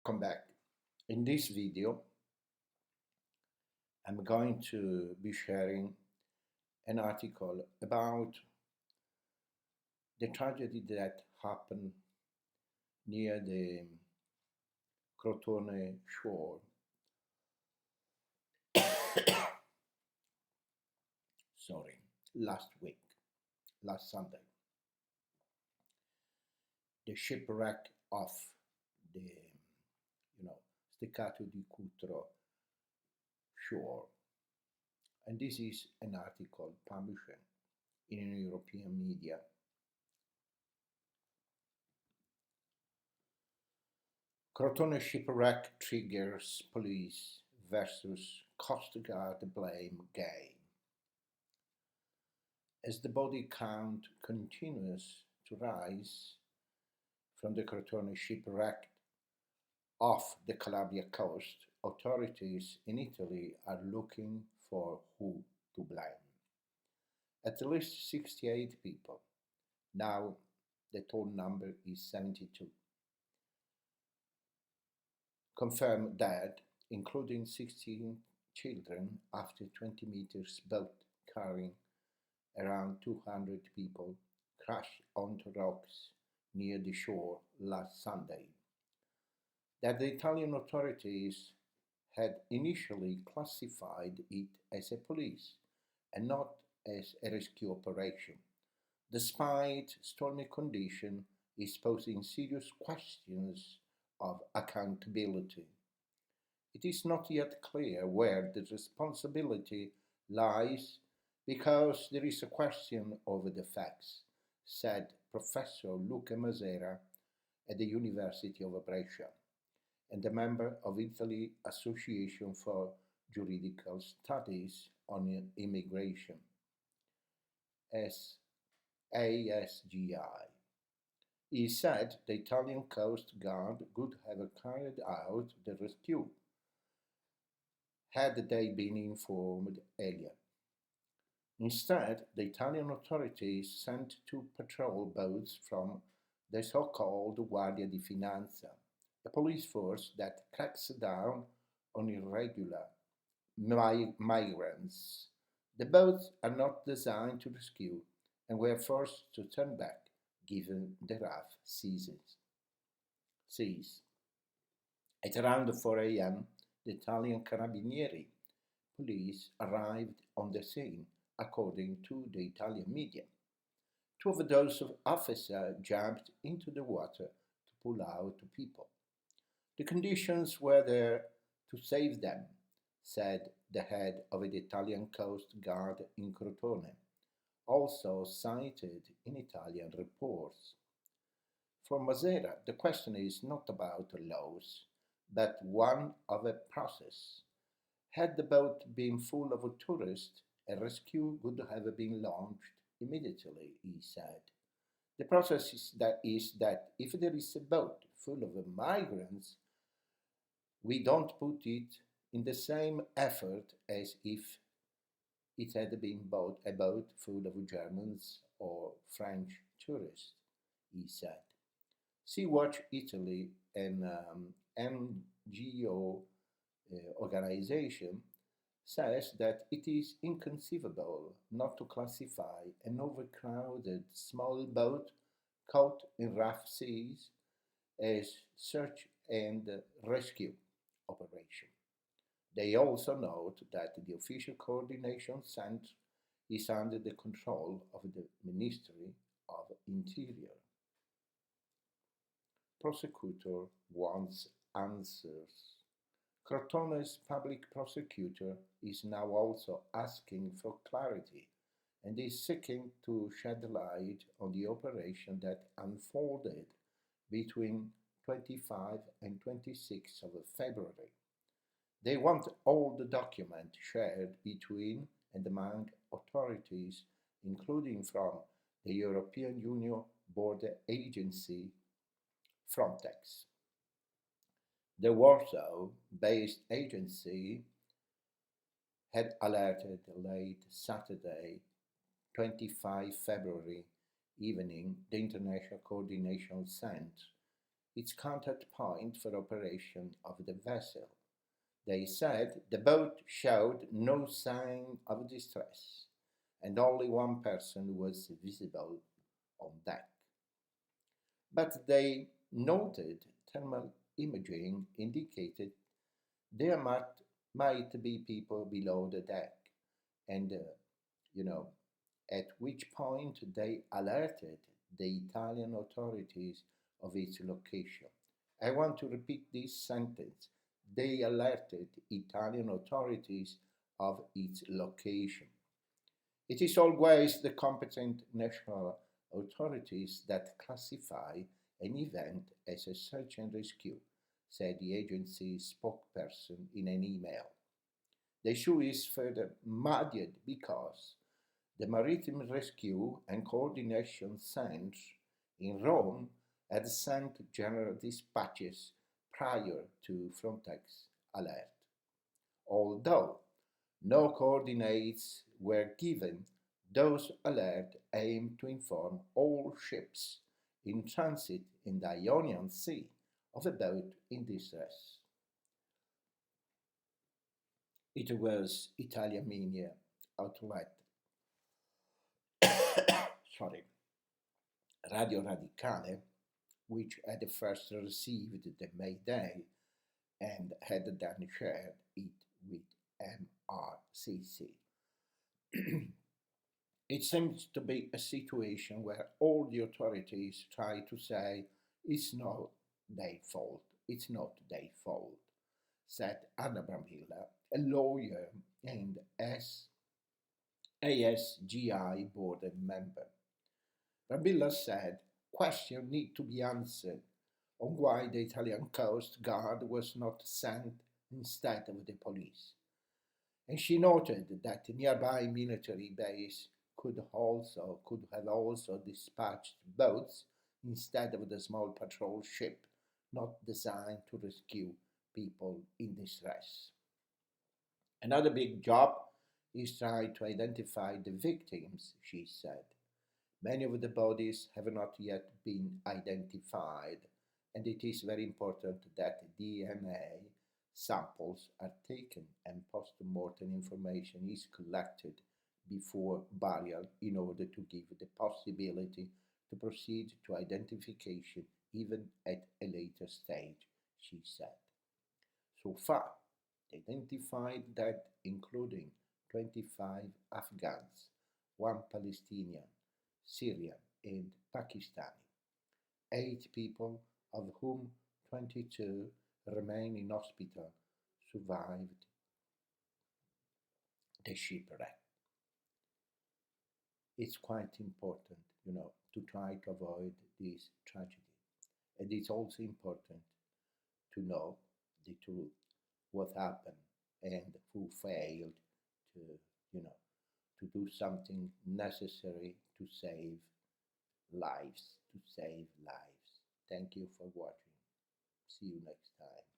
Welcome back. In this video, I'm going to be sharing an article about the tragedy that happened near the Crotone shore. Sorry, last Sunday. The shipwreck of the, Steccato di Cutro shore. And this is an article published in European media. Crotone shipwreck triggers police versus coastguard blame game. As the body count continues to rise from the Crotone shipwreck off the Calabria coast, authorities in Italy are looking for who to blame. At least 68 people. Now the total number is 72. Confirmed dead, including 16 children, after 20 meters boat carrying around 200 people crashed onto rocks near the shore last Sunday. That the Italian authorities had initially classified it as a police and not as a rescue operation, despite stormy conditions, is posing serious questions of accountability. It is not yet clear where the responsibility lies because there is a question over the facts, said Professor Luca Masera at the University of Brescia and a member of Italy Association for Juridical Studies on Immigration, ASGI. He said the Italian Coast Guard could have carried out the rescue had they been informed earlier. Instead, the Italian authorities sent two patrol boats from the so-called Guardia di Finanza, a police force that cracks down on irregular migrants. The boats are not designed to rescue and were forced to turn back given the rough seas. At around 4 a.m., the Italian Carabinieri police arrived on the scene, according to the Italian media. Two of those officers jumped into the water to pull out people. The conditions were there to save them, said the head of the Italian Coast Guard in Crotone, also cited in Italian reports. For Masera, the question is not about laws, but one of a process. Had the boat been full of tourists, a rescue would have been launched immediately, he said. The process is that if there is a boat full of migrants, we don't put it in the same effort as if it had been a boat full of Germans or French tourists, he said. Sea-Watch Italy, an NGO organization, says that it is inconceivable not to classify an overcrowded small boat caught in rough seas as search and rescue operation. They also note that the official coordination center is under the control of the Ministry of Interior. Prosecutor wants answers. Crotone's public prosecutor is now also asking for clarity and is seeking to shed light on the operation that unfolded between 25 and 26 of February. They want all the documents shared between and among authorities, including from the European Union Border Agency, Frontex. The Warsaw-based agency had alerted late Saturday, 25 February evening, the International Coordination Center its contact point for operation of the vessel. They said the boat showed no sign of distress, and only one person was visible on deck. But they noted thermal imaging indicated there might be people below the deck, and you know, at which point they alerted the Italian authorities of its location. I want to repeat this sentence. They alerted Italian authorities of its location. It is always the competent national authorities that classify an event as a search and rescue, said the agency's spokesperson in an email. The issue is further muddied because the Maritime Rescue and Coordination Centre in Rome had sent general dispatches prior to Frontex alert. Although no coordinates were given, those alerts aimed to inform all ships in transit in the Ionian Sea of a boat in distress. It was Italian media outlet sorry, Radio Radicale, which had first received the Mayday and had then shared it with MRCC. It seems to be a situation where all the authorities try to say it's not their fault, it's not their fault, said Anna Brambilla, a lawyer and ASGI board member. Brambilla said questions need to be answered on why the Italian Coast Guard was not sent instead of the police. And she noted that the nearby military base could have also dispatched boats instead of the small patrol ship not designed to rescue people in distress. Another big job is trying to identify the victims, she said. Many of the bodies have not yet been identified, and it is very important that DNA samples are taken and post-mortem information is collected before burial in order to give the possibility to proceed to identification even at a later stage, she said. So far, they identified dead including 25 Afghans, one Palestinian, Syrian and Pakistani, 8 people of whom 22 remain in hospital survived the shipwreck. It's quite important, to try to avoid this tragedy. And it's also important to know the truth, what happened, and who failed to, to do something necessary to save lives, Thank you for watching. See you next time.